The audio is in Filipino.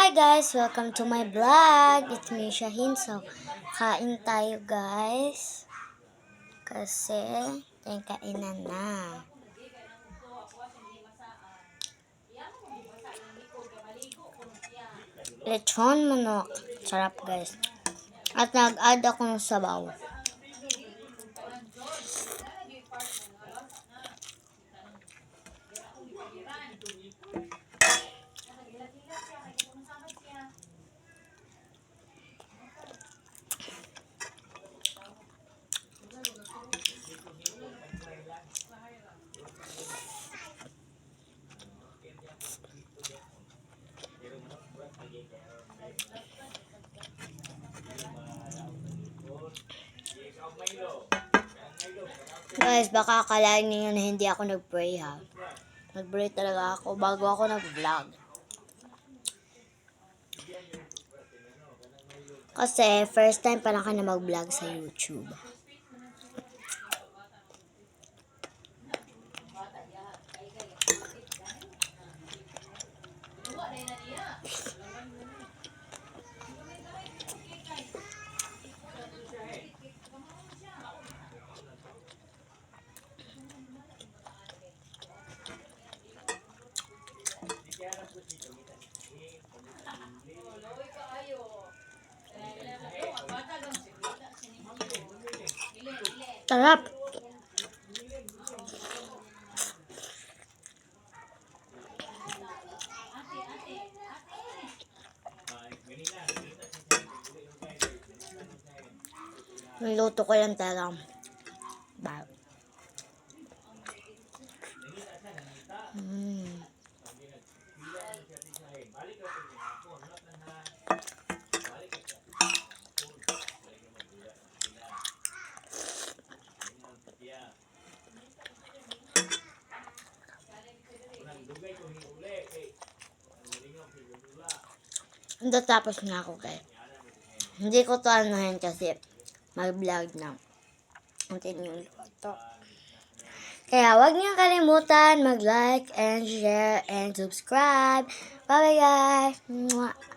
Hi guys! Welcome to my vlog. It's me, Shahin. So, kain tayo guys. Kasi, kainan na. Lechon manok. Sarap guys. At nag-add ako ng sabaw. Guys, baka akalain niyo na hindi ako nag-pray ha. Nag-pray talaga ako bago ako nag-vlog. Kasi first time pa lang ako na mag-vlog sa YouTube. Sarap! Niluto ko lang talaga. Tapos na ako guys. Hindi ko to anuhin kasi mag-vlog na. Untin yung luto. Kaya wag niyo kalimutan mag-like and share and subscribe. Bye guys! Mwah!